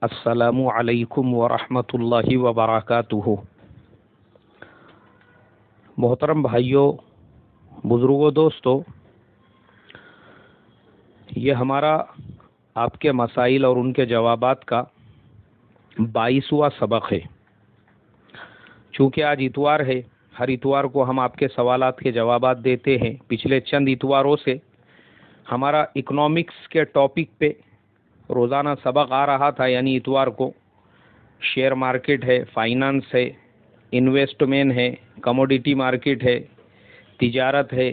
السلام علیکم ورحمۃ اللہ وبرکاتہ۔ محترم بھائیوں، بزرگوں، دوستوں، یہ ہمارا آپ کے مسائل اور ان کے جوابات کا 22واں سبق ہے۔ چونکہ آج اتوار ہے، ہر اتوار کو ہم آپ کے سوالات کے جوابات دیتے ہیں۔ پچھلے چند اتواروں سے ہمارا اکنامکس کے ٹاپک پہ روزانہ سبق آ رہا تھا، یعنی اتوار کو شیئر مارکیٹ ہے، فائنانس ہے، انویسٹمنٹ ہے، کموڈیٹی مارکیٹ ہے، تجارت ہے،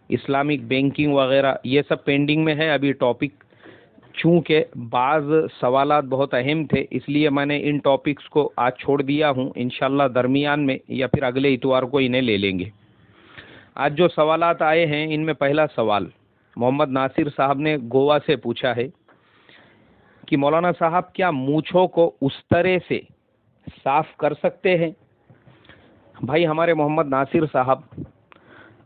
اسلامک بینکنگ وغیرہ، یہ سب پینڈنگ میں ہے ابھی ٹاپک۔ چونکہ بعض سوالات بہت اہم تھے، اس لیے میں نے ان ٹاپکس کو آج چھوڑ دیا ہوں۔ انشاءاللہ درمیان میں یا پھر اگلے اتوار کو انہیں لے لیں گے۔ آج جو سوالات آئے ہیں، ان میں پہلا سوال محمد ناصر صاحب نے گوا سے پوچھا ہے کہ مولانا صاحب کیا مونچھوں کو اس طرح سے صاف کر سکتے ہیں؟ بھائی ہمارے محمد ناصر صاحب،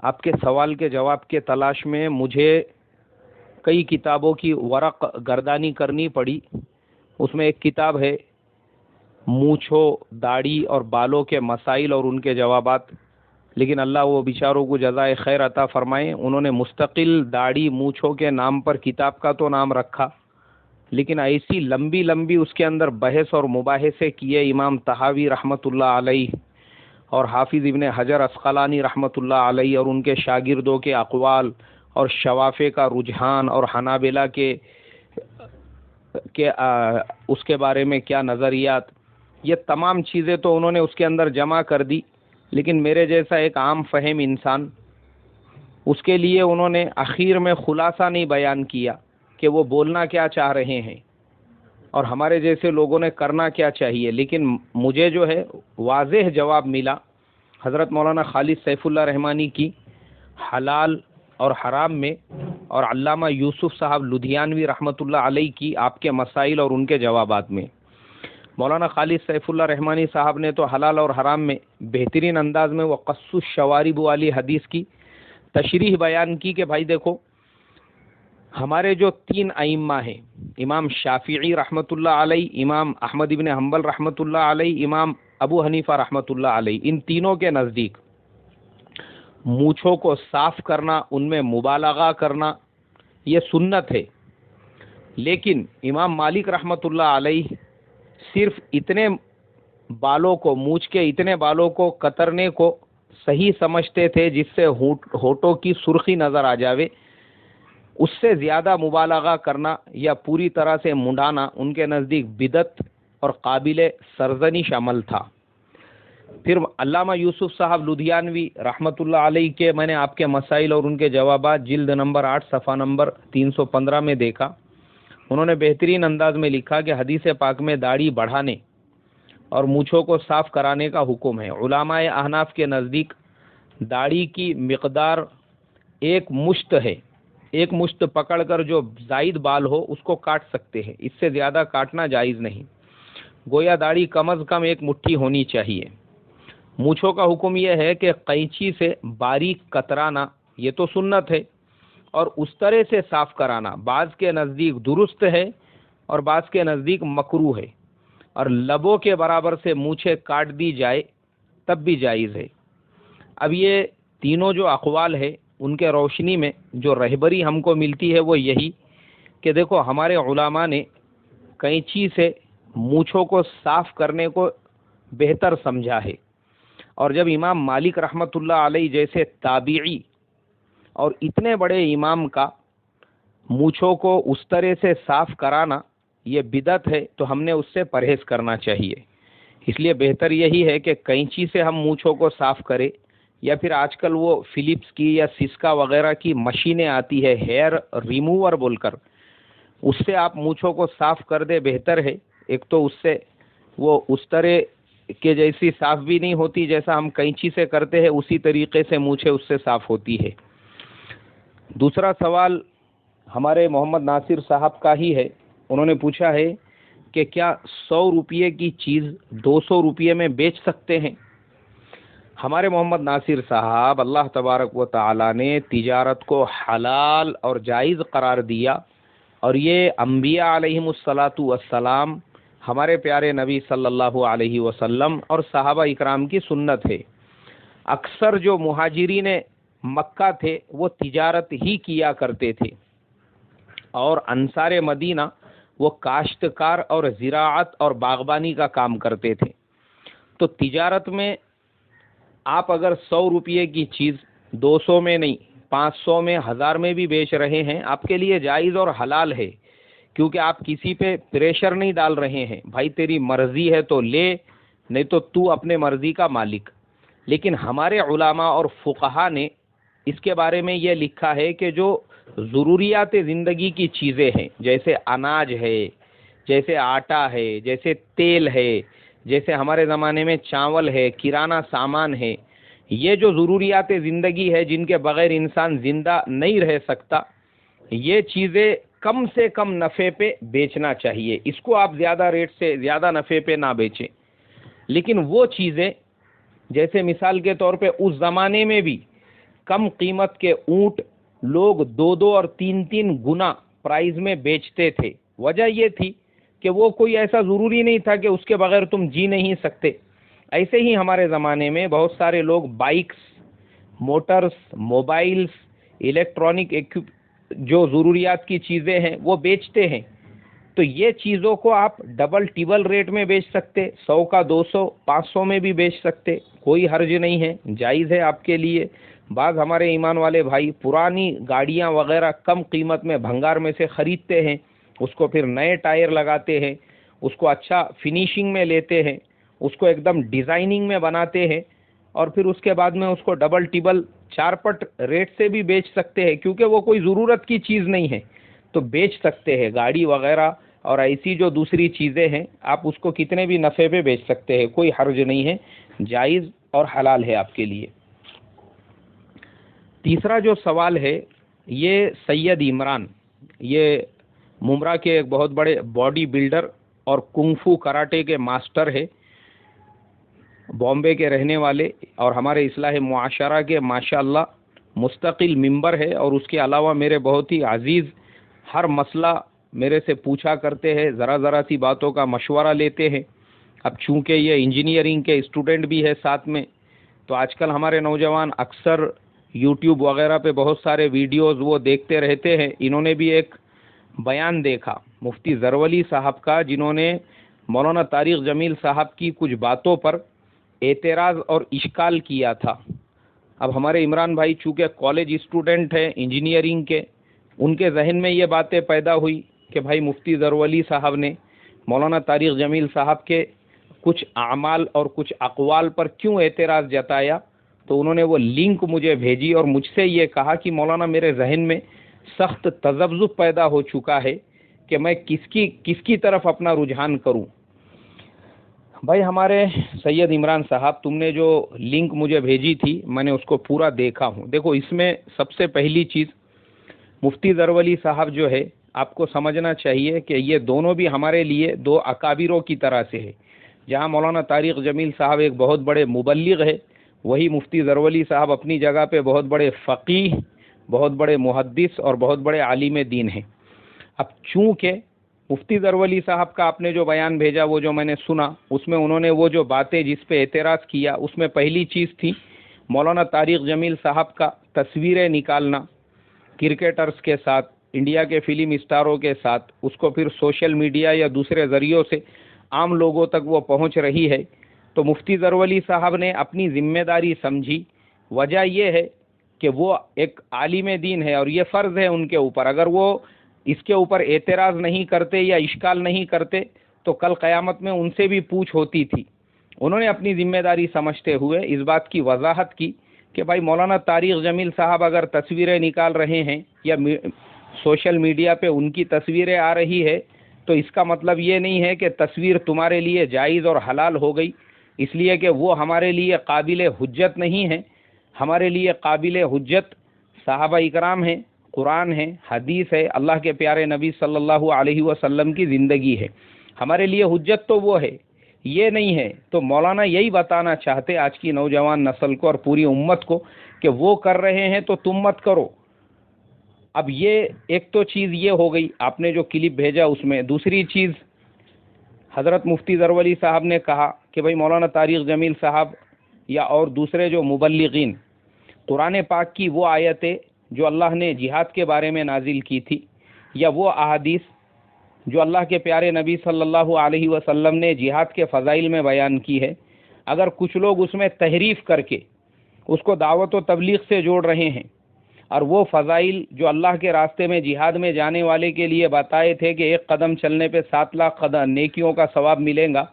آپ کے سوال کے جواب کے تلاش میں مجھے کئی کتابوں کی ورق گردانی کرنی پڑی۔ اس میں ایک کتاب ہے مونچھوں، داڑھی اور بالوں کے مسائل اور ان کے جوابات، لیکن اللہ وہ بیچاروں کو جزائے خیر عطا فرمائے، انہوں نے مستقل داڑھی مونچھوں کے نام پر کتاب کا تو نام رکھا، لیکن ایسی لمبی لمبی اس کے اندر بحث اور مباحثے کیے امام طحاوی رحمۃ اللہ علیہ اور حافظ ابن حجر عسقلانی رحمۃ اللہ علیہ اور ان کے شاگردوں کے اقوال اور شوافع کا رجحان اور حنابلہ کے اس کے بارے میں کیا نظریات، یہ تمام چیزیں تو انہوں نے اس کے اندر جمع کر دی، لیکن میرے جیسا ایک عام فہم انسان، اس کے لیے انہوں نے اخیر میں خلاصہ نہیں بیان کیا کہ وہ بولنا کیا چاہ رہے ہیں اور ہمارے جیسے لوگوں نے کرنا کیا چاہیے، لیکن مجھے جو ہے واضح جواب ملا حضرت مولانا خالد سیف اللہ رحمانی کی حلال اور حرام میں، اور علامہ یوسف صاحب لدھیانوی رحمۃ اللہ علیہ کی آپ کے مسائل اور ان کے جوابات میں۔ مولانا خالد سیف اللہ رحمانی صاحب نے تو حلال اور حرام میں بہترین انداز میں وہ قص الشوارب والی حدیث کی تشریح بیان کی کہ بھائی دیکھو، ہمارے جو 3 ائمہ ہیں، امام شافعی رحمۃ اللہ علیہ، امام احمد ابن حنبل رحمۃ اللہ علیہ، امام ابو حنیفہ رحمۃ اللہ علیہ، ان تینوں کے نزدیک مونچھوں کو صاف کرنا، ان میں مبالغہ کرنا، یہ سنت ہے۔ لیکن امام مالک رحمۃ اللہ علیہ صرف اتنے بالوں کو، مونچھ کے اتنے بالوں کو کترنے کو صحیح سمجھتے تھے جس سے ہونٹوں کی سرخی نظر آ جاوے، اس سے زیادہ مبالغہ کرنا یا پوری طرح سے منڈانا ان کے نزدیک بدعت اور قابل سرزنش عمل تھا۔ پھر علامہ یوسف صاحب لدھیانوی رحمۃ اللہ علیہ کے میں نے آپ کے مسائل اور ان کے جوابات جلد نمبر 8 صفحہ نمبر 315 میں دیکھا، انہوں نے بہترین انداز میں لکھا کہ حدیث پاک میں داڑھی بڑھانے اور مونچھوں کو صاف کرانے کا حکم ہے۔ علماء احناف کے نزدیک داڑھی کی مقدار 1 مشت ہے، 1 مشت پکڑ کر جو زائد بال ہو اس کو کاٹ سکتے ہیں، اس سے زیادہ کاٹنا جائز نہیں، گویا داڑھی کم از کم 1 مٹھی ہونی چاہیے۔ مونچھوں کا حکم یہ ہے کہ قینچی سے باریک کترانا یہ تو سنت ہے، اور اس طرح سے صاف کرانا بعض کے نزدیک درست ہے اور بعض کے نزدیک مکروہ ہے، اور لبوں کے برابر سے مونچھیں کاٹ دی جائے تب بھی جائز ہے۔ اب یہ تینوں جو اقوال ہے ان کے روشنی میں جو رہبری ہم کو ملتی ہے وہ یہی کہ دیکھو، ہمارے علماء نے قینچی سے مونچھوں کو صاف کرنے کو بہتر سمجھا ہے، اور جب امام مالک رحمۃ اللہ علیہ جیسے تابعی اور اتنے بڑے امام کا مونچھوں کو اس طرح سے صاف کرانا یہ بدعت ہے تو ہم نے اس سے پرہیز کرنا چاہیے۔ اس لیے بہتر یہی ہے کہ قینچی سے ہم مونچھوں کو صاف کریں، یا پھر آج کل وہ فلپس کی یا سسکا وغیرہ کی مشینیں آتی ہے ہیئر ریموور بول کر، اس سے آپ مونچھوں کو صاف کر دے، بہتر ہے۔ ایک تو اس سے وہ اس طرح کے جیسی صاف بھی نہیں ہوتی جیسا ہم قینچی سے کرتے ہیں، اسی طریقے سے مونچھیں اس سے صاف ہوتی ہے۔ دوسرا سوال ہمارے محمد ناصر صاحب کا ہی ہے، انہوں نے پوچھا ہے کہ کیا 100 روپے کی چیز 200 روپے میں بیچ سکتے ہیں؟ ہمارے محمد ناصر صاحب، اللہ تبارک و تعالی نے تجارت کو حلال اور جائز قرار دیا، اور یہ انبیاء علیہم الصلاۃ والسلام، ہمارے پیارے نبی صلی اللہ علیہ وسلم اور صحابہ اکرام کی سنت ہے۔ اکثر جو مہاجرین مکہ تھے وہ تجارت ہی کیا کرتے تھے، اور انصار مدینہ وہ کاشتکار اور زراعت اور باغبانی کا کام کرتے تھے۔ تو تجارت میں آپ اگر 100 روپے کی چیز 200 میں نہیں، 500 میں، 1000 میں بھی بیچ رہے ہیں، آپ کے لیے جائز اور حلال ہے، کیونکہ آپ کسی پہ پریشر نہیں ڈال رہے ہیں، بھائی تیری مرضی ہے تو لے، نہیں تو اپنے مرضی کا مالک۔ لیکن ہمارے علماء اور فقہا نے اس کے بارے میں یہ لکھا ہے کہ جو ضروریات زندگی کی چیزیں ہیں، جیسے اناج ہے، جیسے آٹا ہے، جیسے تیل ہے، جیسے ہمارے زمانے میں چاول ہے، کرانہ سامان ہے، یہ جو ضروریات زندگی ہے جن کے بغیر انسان زندہ نہیں رہ سکتا، یہ چیزیں کم سے کم نفع پہ بیچنا چاہیے۔ اس کو آپ زیادہ ریٹ سے زیادہ نفع پہ نہ بیچیں۔ لیکن وہ چیزیں جیسے مثال کے طور پہ اس زمانے میں بھی کم قیمت کے اونٹ لوگ 2 اور 3 گنا پرائز میں بیچتے تھے۔ وجہ یہ تھی کہ وہ کوئی ایسا ضروری نہیں تھا کہ اس کے بغیر تم جی نہیں سکتے۔ ایسے ہی ہمارے زمانے میں بہت سارے لوگ بائکس، موٹرز، موبائلز، الیکٹرانک جو ضروریات کی چیزیں ہیں وہ بیچتے ہیں۔ تو یہ چیزوں کو آپ ڈبل ٹیبل ریٹ میں بیچ سکتے، 100 کا 200، 500 میں بھی بیچ سکتے، کوئی حرج نہیں ہے، جائز ہے آپ کے لیے۔ بعض ہمارے ایمان والے بھائی پرانی گاڑیاں وغیرہ کم قیمت میں بھنگار میں سے خریدتے ہیں، اس کو پھر نئے ٹائر لگاتے ہیں، اس کو اچھا فنیشنگ میں لیتے ہیں، اس کو ایک دم ڈیزائننگ میں بناتے ہیں، اور پھر اس کے بعد میں اس کو ڈبل ٹیبل 4 پٹ ریٹ سے بھی بیچ سکتے ہیں، کیونکہ وہ کوئی ضرورت کی چیز نہیں ہے تو بیچ سکتے ہیں۔ گاڑی وغیرہ اور ایسی جو دوسری چیزیں ہیں آپ اس کو کتنے بھی نفع پہ بیچ سکتے ہیں، کوئی حرج نہیں ہے، جائز اور حلال ہے آپ کے لیے۔ تیسرا جو سوال ہے یہ سید عمران، یہ ممرا کے ایک بہت بڑے باڈی بلڈر اور کنگ فو کراٹے کے ماسٹر ہے، بامبے کے رہنے والے، اور ہمارے اصلاح معاشرہ کے ماشاءاللہ مستقل ممبر ہے، اور اس کے علاوہ میرے بہت ہی عزیز ہر مسئلہ میرے سے پوچھا کرتے ہیں، ذرا سی باتوں کا مشورہ لیتے ہیں۔ اب چونکہ یہ انجینئرنگ کے اسٹوڈنٹ بھی ہے ساتھ میں، تو آج کل ہمارے نوجوان اکثر یوٹیوب وغیرہ پہ بہت سارے ویڈیوز وہ دیکھتے رہتے ہیں۔ انہوں نے بھی ایک بیان دیکھا مفتی زرولی صاحب کا، جنہوں نے مولانا طارق جمیل صاحب کی کچھ باتوں پر اعتراض اور اشکال کیا تھا۔ اب ہمارے عمران بھائی چونکہ کالج اسٹوڈنٹ ہیں انجینئرنگ کے، ان کے ذہن میں یہ باتیں پیدا ہوئی کہ بھائی مفتی زرولی صاحب نے مولانا طارق جمیل صاحب کے کچھ اعمال اور کچھ اقوال پر کیوں اعتراض جتایا، تو انہوں نے وہ لنک مجھے بھیجی اور مجھ سے یہ کہا کہ مولانا میرے ذہن میں سخت تذبذب پیدا ہو چکا ہے کہ میں کس کی طرف اپنا رجحان کروں۔ بھائی ہمارے سید عمران صاحب، تم نے جو لنک مجھے بھیجی تھی میں نے اس کو پورا دیکھا ہوں۔ دیکھو اس میں سب سے پہلی چیز مفتی زرولی صاحب جو ہے، آپ کو سمجھنا چاہیے کہ یہ دونوں بھی ہمارے لیے 2 اکابروں کی طرح سے ہے۔ جہاں مولانا طارق جمیل صاحب ایک بہت بڑے مبلغ ہے، وہی مفتی زرولی صاحب اپنی جگہ پہ بہت بڑے فقیہ، بہت بڑے محدث اور بہت بڑے عالم دین ہیں۔ اب چونکہ مفتی زرولی صاحب کا آپ نے جو بیان بھیجا، وہ جو میں نے سنا، اس میں انہوں نے وہ جو باتیں جس پہ اعتراض کیا، اس میں پہلی چیز تھی مولانا طارق جمیل صاحب کا تصویریں نکالنا کرکٹرز کے ساتھ، انڈیا کے فلم اسٹاروں کے ساتھ، اس کو پھر سوشل میڈیا یا دوسرے ذریعوں سے عام لوگوں تک وہ پہنچ رہی ہے۔ تو مفتی زرولی صاحب نے اپنی ذمہ داری سمجھی۔ وجہ یہ ہے کہ وہ ایک عالم دین ہے اور یہ فرض ہے ان کے اوپر، اگر وہ اس کے اوپر اعتراض نہیں کرتے یا اشکال نہیں کرتے تو کل قیامت میں ان سے بھی پوچھ ہوتی تھی۔ انہوں نے اپنی ذمہ داری سمجھتے ہوئے اس بات کی وضاحت کی کہ بھائی مولانا طارق جمیل صاحب اگر تصویریں نکال رہے ہیں یا سوشل میڈیا پہ ان کی تصویریں آ رہی ہے، تو اس کا مطلب یہ نہیں ہے کہ تصویر تمہارے لیے جائز اور حلال ہو گئی، اس لیے کہ وہ ہمارے لیے قابل حجت نہیں ہے۔ ہمارے لیے قابل حجت صحابہ اکرام ہیں، قرآن ہے، حدیث ہے، اللہ کے پیارے نبی صلی اللہ علیہ وسلم کی زندگی ہے۔ ہمارے لیے حجت تو وہ ہے، یہ نہیں ہے۔ تو مولانا یہی بتانا چاہتے آج کی نوجوان نسل کو اور پوری امت کو کہ وہ کر رہے ہیں تو تم مت کرو۔ اب یہ ایک تو چیز یہ ہو گئی، آپ نے جو کلپ بھیجا اس میں۔ دوسری چیز حضرت مفتی ظرور علی صاحب نے کہا کہ بھائی مولانا طارق جمیل صاحب یا اور دوسرے جو مبلغین قرآن پاک کی وہ آیتیں جو اللہ نے جہاد کے بارے میں نازل کی تھی یا وہ احادیث جو اللہ کے پیارے نبی صلی اللہ علیہ وسلم نے جہاد کے فضائل میں بیان کی ہے، اگر کچھ لوگ اس میں تحریف کر کے اس کو دعوت و تبلیغ سے جوڑ رہے ہیں اور وہ فضائل جو اللہ کے راستے میں جہاد میں جانے والے کے لیے بتائے تھے کہ 1 قدم چلنے پہ 7 لاکھ نیکیوں کا ثواب ملے گا،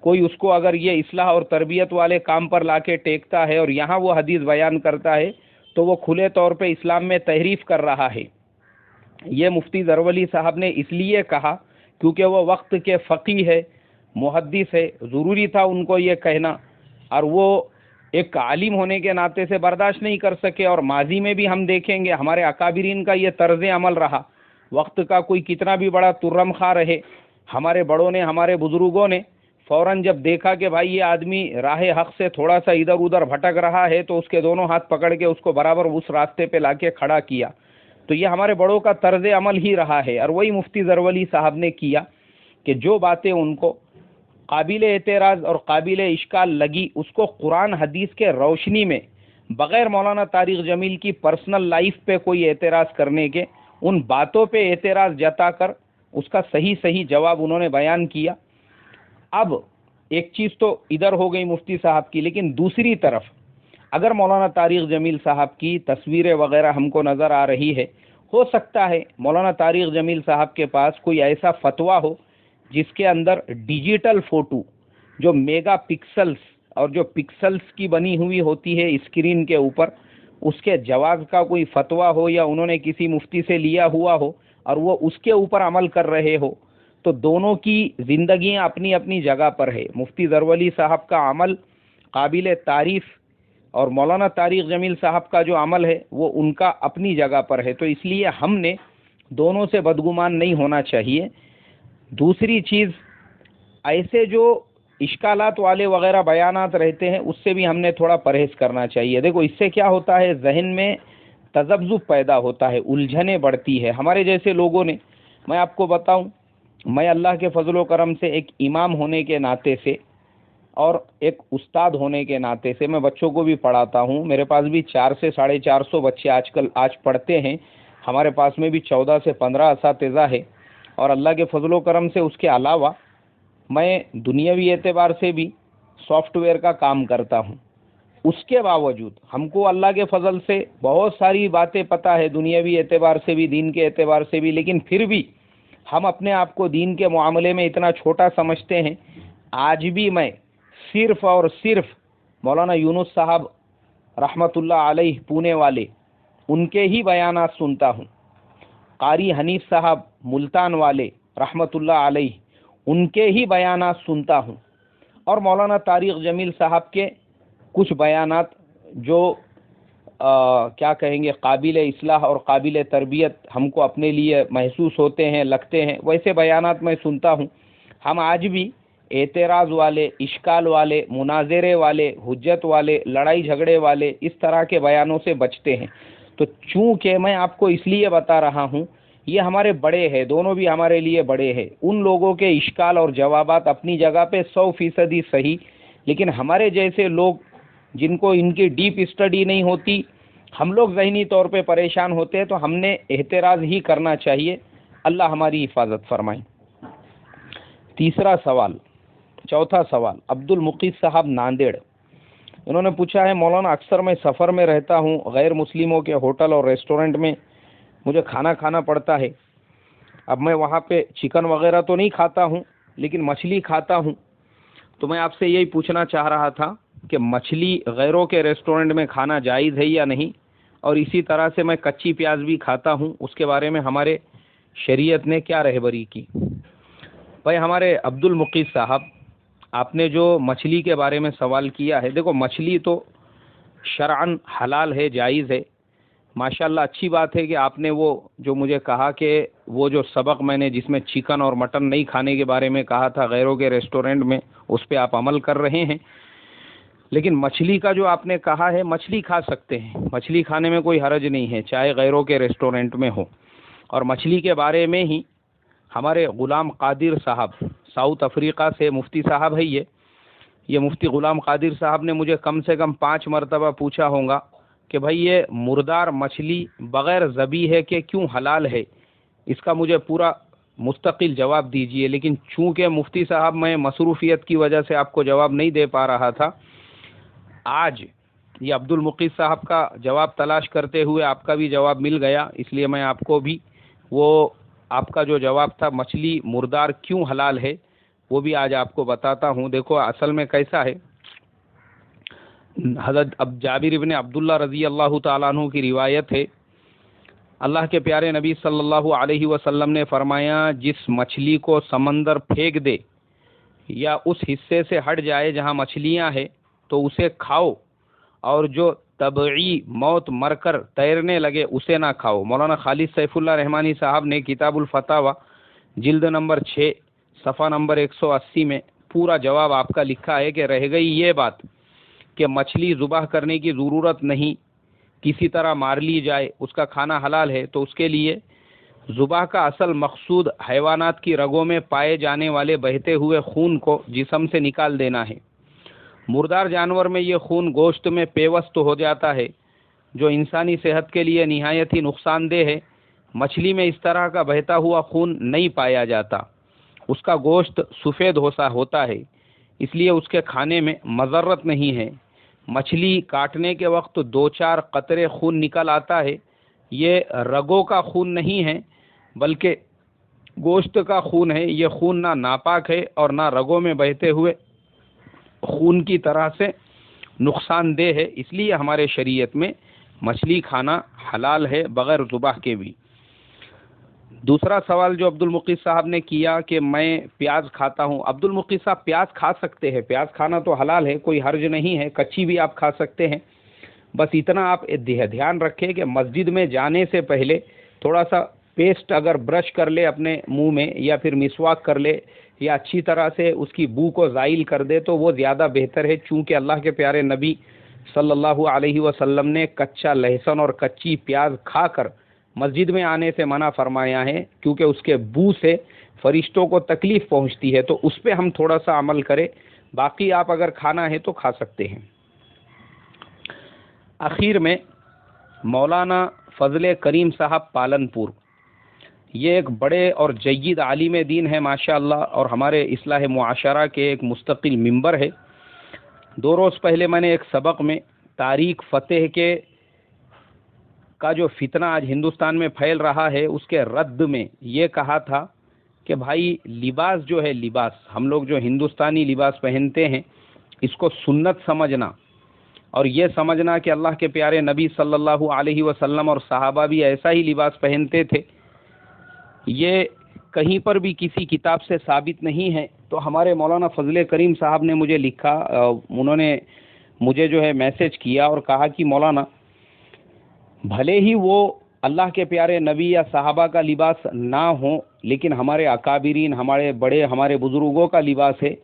کوئی اس کو اگر یہ اصلاح اور تربیت والے کام پر لا کے ٹیکتا ہے اور یہاں وہ حدیث بیان کرتا ہے تو وہ کھلے طور پہ اسلام میں تحریف کر رہا ہے۔ یہ مفتی ظرور علی صاحب نے اس لیے کہا کیونکہ وہ وقت کے فقیہ ہے، محدث ہے، ضروری تھا ان کو یہ کہنا، اور وہ ایک عالم ہونے کے ناطے سے برداشت نہیں کر سکے۔ اور ماضی میں بھی ہم دیکھیں گے ہمارے اکابرین کا یہ طرز عمل رہا، وقت کا کوئی کتنا بھی بڑا ترم خواہ رہے، ہمارے بڑوں نے، ہمارے بزرگوں نے فوراً جب دیکھا کہ بھائی یہ آدمی راہ حق سے تھوڑا سا ادھر ادھر بھٹک رہا ہے تو اس کے دونوں ہاتھ پکڑ کے اس کو برابر اس راستے پہ لا کے کھڑا کیا۔ تو یہ ہمارے بڑوں کا طرز عمل ہی رہا ہے، اور وہی مفتی ظرور علی صاحب نے کیا کہ جو باتیں ان کو قابل اعتراض اور قابل اشکال لگی اس کو قرآن حدیث کے روشنی میں بغیر مولانا طارق جمیل کی پرسنل لائف پہ کوئی اعتراض کرنے کے، ان باتوں پہ اعتراض جتا کر اس کا صحیح جواب انہوں نے بیان کیا۔ اب ایک چیز تو ادھر ہو گئی مفتی صاحب کی، لیکن دوسری طرف اگر مولانا طارق جمیل صاحب کی تصویریں وغیرہ ہم کو نظر آ رہی ہے، ہو سکتا ہے مولانا طارق جمیل صاحب کے پاس کوئی ایسا فتویٰ ہو جس کے اندر ڈیجیٹل فوٹو جو میگا پکسلز اور جو پکسلز کی بنی ہوئی ہوتی ہے اسکرین کے اوپر، اس کے جواز کا کوئی فتویٰ ہو یا انہوں نے کسی مفتی سے لیا ہوا ہو اور وہ اس کے اوپر عمل کر رہے ہو، تو دونوں کی زندگیاں اپنی اپنی جگہ پر ہے۔ مفتی ظرور علی صاحب کا عمل قابل تعریف اور مولانا طارق جمیل صاحب کا جو عمل ہے وہ ان کا اپنی جگہ پر ہے، تو اس لیے ہم نے دونوں سے بدگمان نہیں ہونا چاہیے۔ دوسری چیز، ایسے جو اشکالات والے وغیرہ بیانات رہتے ہیں اس سے بھی ہم نے تھوڑا پرہیز کرنا چاہیے۔ دیکھو اس سے کیا ہوتا ہے، ذہن میں تذبذب پیدا ہوتا ہے، الجھنیں بڑھتی ہے۔ ہمارے جیسے لوگوں نے، میں آپ کو بتاؤں، میں اللہ کے فضل و کرم سے ایک امام ہونے کے ناطے سے اور ایک استاد ہونے کے ناطے سے میں بچوں کو بھی پڑھاتا ہوں۔ میرے پاس بھی 400 سے 450 بچے آج پڑھتے ہیں، ہمارے پاس میں بھی 14 سے 15 اساتذہ ہے، اور اللہ کے فضل و کرم سے اس کے علاوہ میں دنیاوی اعتبار سے بھی سافٹ ویئر کا کام کرتا ہوں۔ اس کے باوجود ہم کو اللہ کے فضل سے بہت ساری باتیں پتہ ہے، دنیاوی اعتبار سے بھی، دین کے اعتبار سے بھی، لیکن پھر بھی ہم اپنے آپ کو دین کے معاملے میں اتنا چھوٹا سمجھتے ہیں۔ آج بھی میں صرف اور صرف مولانا یونس صاحب رحمۃ اللہ علیہ پونے والے، ان کے ہی بیانات سنتا ہوں۔ قاری حنیف صاحب ملتان والے رحمۃ اللہ علیہ، ان کے ہی بیانات سنتا ہوں، اور مولانا طارق جمیل صاحب کے کچھ بیانات جو کیا کہیں گے قابل اصلاح اور قابل تربیت ہم کو اپنے لیے محسوس ہوتے ہیں، لگتے ہیں، ویسے بیانات میں سنتا ہوں۔ ہم آج بھی اعتراض والے، اشکال والے، مناظرے والے، حجت والے، لڑائی جھگڑے والے اس طرح کے بیانوں سے بچتے ہیں۔ تو چونکہ میں آپ کو اس لیے بتا رہا ہوں، یہ ہمارے بڑے ہیں، دونوں بھی ہمارے لیے بڑے ہیں، ان لوگوں کے اشکال اور جوابات اپنی جگہ پہ 100% صحیح، لیکن ہمارے جیسے لوگ جن کو ان کی ڈیپ اسٹڈی نہیں ہوتی، ہم لوگ ذہنی طور پہ پریشان ہوتے ہیں، تو ہم نے احتراز ہی کرنا چاہیے۔ اللہ ہماری حفاظت فرمائے۔ چوتھا سوال عبد المقیت صاحب ناندیڑ، انہوں نے پوچھا ہے مولانا اکثر میں سفر میں رہتا ہوں، غیر مسلموں کے ہوٹل اور ریسٹورنٹ میں مجھے کھانا پڑتا ہے۔ اب میں وہاں پہ چکن وغیرہ تو نہیں کھاتا ہوں لیکن مچھلی کھاتا ہوں، تو میں آپ سے یہی پوچھنا چاہ رہا تھا کہ مچھلی غیروں کے ریسٹورنٹ میں کھانا جائز ہے یا نہیں، اور اسی طرح سے میں کچی پیاز بھی کھاتا ہوں، اس کے بارے میں ہمارے شریعت نے کیا رہبری کی؟ بھائی ہمارے عبد المقیت صاحب، آپ نے جو مچھلی کے بارے میں سوال کیا ہے، دیکھو مچھلی تو شرعاً حلال ہے، جائز ہے۔ ماشاءاللہ اچھی بات ہے کہ آپ نے وہ جو مجھے کہا کہ وہ جو سبق میں نے جس میں چکن اور مٹن نہیں کھانے کے بارے میں کہا تھا غیروں کے ریسٹورنٹ میں، اس پہ آپ عمل کر رہے ہیں۔ لیکن مچھلی کا جو آپ نے کہا ہے، مچھلی کھا سکتے ہیں، مچھلی کھانے میں کوئی حرج نہیں ہے، چاہے غیروں کے ریسٹورنٹ میں ہو۔ اور مچھلی کے بارے میں ہی ہمارے غلام قادر صاحب ساؤتھ افریقہ سے مفتی صاحب ہے یہ مفتی غلام قادر صاحب نے مجھے کم سے کم 5 مرتبہ پوچھا ہوگا کہ بھائی یہ مردار مچھلی بغیر ذبح ہے کہ کیوں حلال ہے، اس کا مجھے پورا مستقل جواب دیجئے. لیکن چونکہ مفتی صاحب میں مصروفیت کی وجہ سے آپ کو جواب نہیں دے پا رہا تھا، آج یہ عبد المقیت صاحب کا جواب تلاش کرتے ہوئے آپ کا بھی جواب مل گیا، اس لیے میں آپ کو بھی وہ آپ کا جو جواب تھا مچھلی مردار کیوں حلال ہے وہ بھی آج آپ کو بتاتا ہوں. دیکھو اصل میں کیسا ہے، حضرت اب جابر ابن عبداللہ رضی اللہ تعالیٰ عنہ کی روایت ہے، اللہ کے پیارے نبی صلی اللہ علیہ وسلم نے فرمایا جس مچھلی کو سمندر پھینک دے یا اس حصے سے ہٹ جائے جہاں مچھلیاں ہیں تو اسے کھاؤ، اور جو طبعی موت مر کر تیرنے لگے اسے نہ کھاؤ. مولانا خالد سیف اللہ رحمانی صاحب نے کتاب الفتاوی جلد نمبر 6 صفحہ نمبر 180 میں پورا جواب آپ کا لکھا ہے کہ رہ گئی یہ بات کہ مچھلی ذبح کرنے کی ضرورت نہیں، کسی طرح مار لی جائے اس کا کھانا حلال ہے، تو اس کے لیے ذبح کا اصل مقصود حیوانات کی رگوں میں پائے جانے والے بہتے ہوئے خون کو جسم سے نکال دینا ہے. مردار جانور میں یہ خون گوشت میں پیوست ہو جاتا ہے جو انسانی صحت کے لیے نہایت ہی نقصان دہ ہے. مچھلی میں اس طرح کا بہتا ہوا خون نہیں پایا جاتا، اس کا گوشت سفید ہوتا ہے، اس لیے اس کے کھانے میں مضرت نہیں ہے. مچھلی کاٹنے کے وقت 2-4 قطرے خون نکل آتا ہے، یہ رگوں کا خون نہیں ہے بلکہ گوشت کا خون ہے. یہ خون نہ ناپاک ہے اور نہ رگوں میں بہتے ہوئے خون کی طرح سے نقصان دہ ہے، اس لیے ہمارے شریعت میں مچھلی کھانا حلال ہے بغیر ذبح کے بھی. دوسرا سوال جو عبد المقیت صاحب نے کیا کہ میں پیاز کھاتا ہوں. عبد المقیت صاحب پیاز کھا سکتے ہیں، پیاز کھانا تو حلال ہے، کوئی حرج نہیں ہے، کچی بھی آپ کھا سکتے ہیں. بس اتنا آپ دھیان رکھیں کہ مسجد میں جانے سے پہلے تھوڑا سا پیسٹ اگر برش کر لے اپنے منہ میں یا پھر مسواک کر لے یا اچھی طرح سے اس کی بو کو زائل کر دے تو وہ زیادہ بہتر ہے، چونکہ اللہ کے پیارے نبی صلی اللہ علیہ وسلم نے کچا لہسن اور کچی پیاز کھا کر مسجد میں آنے سے منع فرمایا ہے، کیونکہ اس کے بو سے فرشتوں کو تکلیف پہنچتی ہے. تو اس پہ ہم تھوڑا سا عمل کریں، باقی آپ اگر کھانا ہے تو کھا سکتے ہیں. اخیر میں مولانا فضل کریم صاحب پالنپور، یہ ایک بڑے اور جید عالم دین ہے ماشاءاللہ، اور ہمارے اصلاح معاشرہ کے ایک مستقل ممبر ہے. 2 روز پہلے میں نے ایک سبق میں تاریخ فتح کا جو فتنہ آج ہندوستان میں پھیل رہا ہے اس کے رد میں یہ کہا تھا کہ بھائی لباس جو ہے، لباس ہم لوگ جو ہندوستانی لباس پہنتے ہیں اس کو سنت سمجھنا اور یہ سمجھنا کہ اللہ کے پیارے نبی صلی اللہ علیہ وسلم اور صحابہ بھی ایسا ہی لباس پہنتے تھے، یہ کہیں پر بھی کسی کتاب سے ثابت نہیں ہے. تو ہمارے مولانا فضل کریم صاحب نے مجھے لکھا، انہوں نے مجھے جو ہے میسج کیا اور کہا کہ مولانا بھلے ہی وہ اللہ کے پیارے نبی یا صحابہ کا لباس نہ ہوں لیکن ہمارے اکابرین، ہمارے بڑے، ہمارے بزرگوں کا لباس ہے،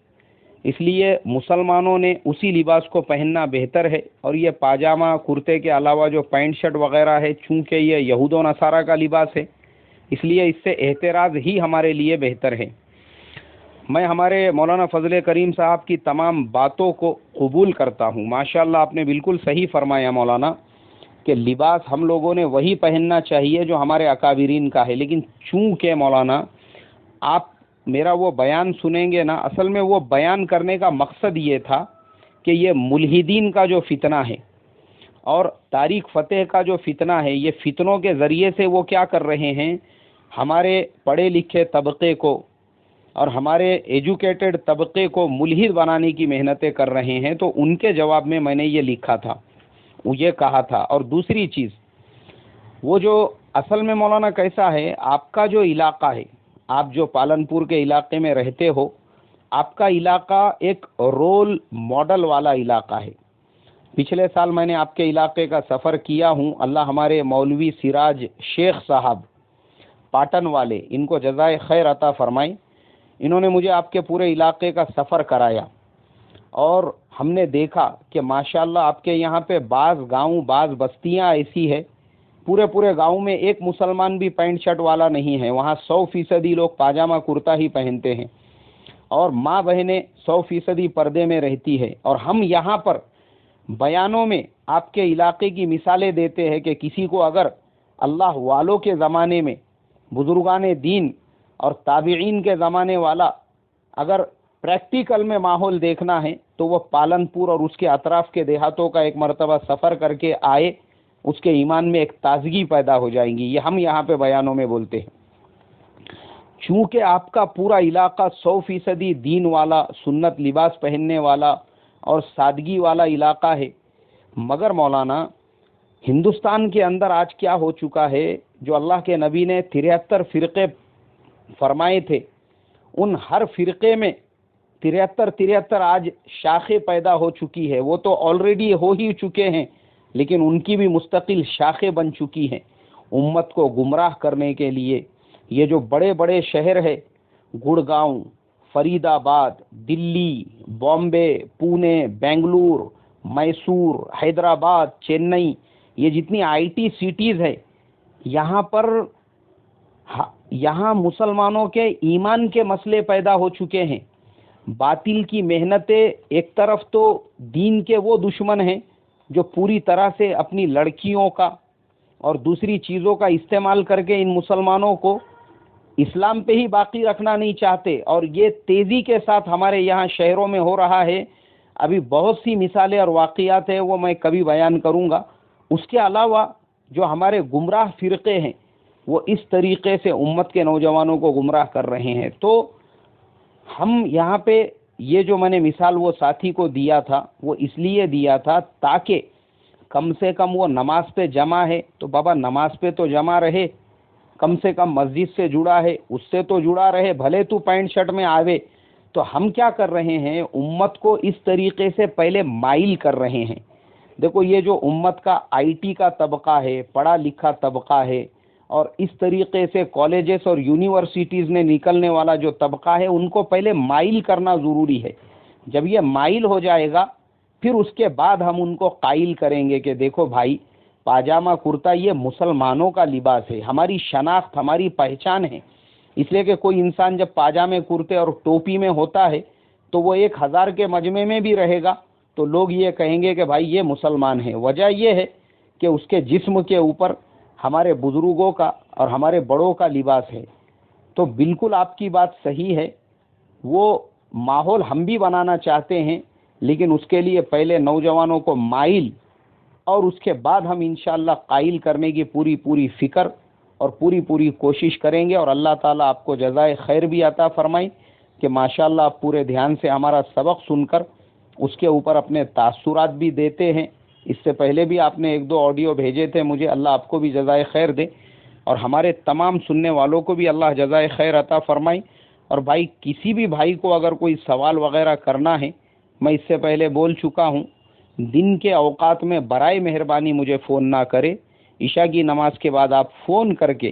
اس لیے مسلمانوں نے اسی لباس کو پہننا بہتر ہے. اور یہ پاجامہ کرتے کے علاوہ جو پینٹ شرٹ وغیرہ ہے چونکہ یہ یہود و نصارہ کا لباس ہے اس لیے اس سے احتراز ہی ہمارے لیے بہتر ہے. میں ہمارے مولانا فضل کریم صاحب کی تمام باتوں کو قبول کرتا ہوں. ماشاءاللہ آپ نے بالکل صحیح فرمایا مولانا کہ لباس ہم لوگوں نے وہی پہننا چاہیے جو ہمارے اکابرین کا ہے، لیکن چونکہ مولانا آپ میرا وہ بیان سنیں گے نا، اصل میں وہ بیان کرنے کا مقصد یہ تھا کہ یہ ملحدین کا جو فتنہ ہے اور تاریخ فتح کا جو فتنہ ہے، یہ فتنوں کے ذریعے سے وہ کیا کر رہے ہیں، ہمارے پڑھے لکھے طبقے کو اور ہمارے ایجوکیٹڈ طبقے کو ملحد بنانے کی محنتیں کر رہے ہیں. تو ان کے جواب میں نے یہ لکھا تھا، وہ یہ کہا تھا. اور دوسری چیز، وہ جو اصل میں مولانا کیسا ہے، آپ کا جو علاقہ ہے، آپ جو پالنپور کے علاقے میں رہتے ہو، آپ کا علاقہ ایک رول ماڈل والا علاقہ ہے. پچھلے سال میں نے آپ کے علاقے کا سفر کیا ہوں. اللہ ہمارے مولوی سراج شیخ صاحب پاٹن والے، ان کو جزائے خیر عطا فرمائے، انہوں نے مجھے آپ کے پورے علاقے کا سفر کرایا اور ہم نے دیکھا کہ ماشاءاللہ آپ کے یہاں پہ بعض گاؤں، بعض بستیاں ایسی ہے، پورے گاؤں میں ایک مسلمان بھی پینٹ شرٹ والا نہیں ہے، وہاں 100% لوگ پاجامہ کرتا ہی پہنتے ہیں. اور ماں بہنیں 100% پردے میں رہتی ہے. اور ہم یہاں پر بیانوں میں آپ کے علاقے کی مثالیں دیتے ہیں کہ کسی کو اگر اللہ والوں کے زمانے میں بزرگان دین اور تابعین کے زمانے والا اگر پریکٹیکل میں ماحول دیکھنا ہے تو وہ پالن پور اور اس کے اطراف کے دیہاتوں کا ایک مرتبہ سفر کر کے آئے، اس کے ایمان میں ایک تازگی پیدا ہو جائیں گی. یہ ہم یہاں پہ بیانوں میں بولتے ہیں. چونکہ آپ کا پورا علاقہ 100% دین والا، سنت لباس پہننے والا اور سادگی والا علاقہ ہے، مگر مولانا ہندوستان کے اندر آج کیا ہو چکا ہے، جو اللہ کے نبی نے 73 فرقے فرمائے تھے، ان ہر فرقے میں 73 آج شاخیں پیدا ہو چکی ہے. وہ تو آلریڈی ہو ہی چکے ہیں، لیکن ان کی بھی مستقل شاخیں بن چکی ہیں امت کو گمراہ کرنے کے لیے. یہ جو بڑے بڑے شہر ہے، گڑگاؤں، فرید آباد، دلی، بامبے، پونے، بنگلور، میسور، حیدرآباد، چنئی، یہ جتنی آئی ٹی سٹیز ہے، یہاں مسلمانوں کے ایمان کے مسئلے پیدا ہو چکے ہیں. باطل کی محنتیں ایک طرف تو دین کے وہ دشمن ہیں جو پوری طرح سے اپنی لڑکیوں کا اور دوسری چیزوں کا استعمال کر کے ان مسلمانوں کو اسلام پہ ہی باقی رکھنا نہیں چاہتے، اور یہ تیزی کے ساتھ ہمارے یہاں شہروں میں ہو رہا ہے. ابھی بہت سی مثالیں اور واقعات ہیں، وہ میں کبھی بیان کروں گا. اس کے علاوہ جو ہمارے گمراہ فرقے ہیں وہ اس طریقے سے امت کے نوجوانوں کو گمراہ کر رہے ہیں. تو ہم یہاں پہ یہ جو میں نے مثال وہ ساتھی کو دیا تھا، وہ اس لیے دیا تھا تاکہ کم سے کم وہ نماز پہ جمع ہے تو بابا نماز پہ تو جمع رہے، کم سے کم مسجد سے جڑا ہے اس سے تو جڑا رہے، بھلے تو پینٹ شرٹ میں آوے. تو ہم کیا کر رہے ہیں، امت کو اس طریقے سے پہلے مائل کر رہے ہیں. دیکھو یہ جو امت کا آئی ٹی کا طبقہ ہے، پڑھا لکھا طبقہ ہے، اور اس طریقے سے کالجز اور یونیورسٹیز میں نکلنے والا جو طبقہ ہے، ان کو پہلے مائل کرنا ضروری ہے. جب یہ مائل ہو جائے گا پھر اس کے بعد ہم ان کو قائل کریں گے کہ دیکھو بھائی، پاجامہ کرتا یہ مسلمانوں کا لباس ہے، ہماری شناخت، ہماری پہچان ہے. اس لیے کہ کوئی انسان جب پاجامے کرتے اور ٹوپی میں ہوتا ہے تو وہ 1000 کے مجمع میں بھی رہے گا تو لوگ یہ کہیں گے کہ بھائی یہ مسلمان ہے. وجہ یہ ہے کہ اس کے جسم کے اوپر ہمارے بزرگوں کا اور ہمارے بڑوں کا لباس ہے. تو بالکل آپ کی بات صحیح ہے، وہ ماحول ہم بھی بنانا چاہتے ہیں، لیکن اس کے لیے پہلے نوجوانوں کو مائل اور اس کے بعد ہم انشاءاللہ قائل کرنے کی پوری فکر اور پوری کوشش کریں گے. اور اللہ تعالیٰ آپ کو جزائے خیر بھی عطا فرمائے کہ ماشاءاللہ آپ پورے دھیان سے ہمارا سبق سن کر اس کے اوپر اپنے تاثرات بھی دیتے ہیں. اس سے پہلے بھی آپ نے 1-2 آڈیو بھیجے تھے مجھے، اللہ آپ کو بھی جزائے خیر دے، اور ہمارے تمام سننے والوں کو بھی اللہ جزائے خیر عطا فرمائے. اور بھائی کسی بھی بھائی کو اگر کوئی سوال وغیرہ کرنا ہے، میں اس سے پہلے بول چکا ہوں، دن کے اوقات میں برائے مہربانی مجھے فون نہ کرے. عشاء کی نماز کے بعد آپ فون کر کے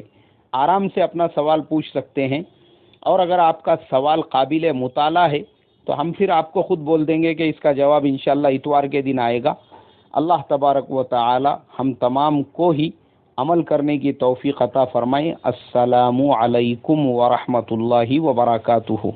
آرام سے اپنا سوال پوچھ سکتے ہیں، اور اگر آپ کا سوال قابل مطالعہ ہے تو ہم پھر آپ کو خود بول دیں گے کہ اس کا جواب انشاءاللہ اتوار کے دن آئے گا. اللہ تبارک و تعالی ہم تمام کو ہی عمل کرنے کی توفیق عطا فرمائے. السلام علیکم ورحمۃ اللہ وبرکاتہ.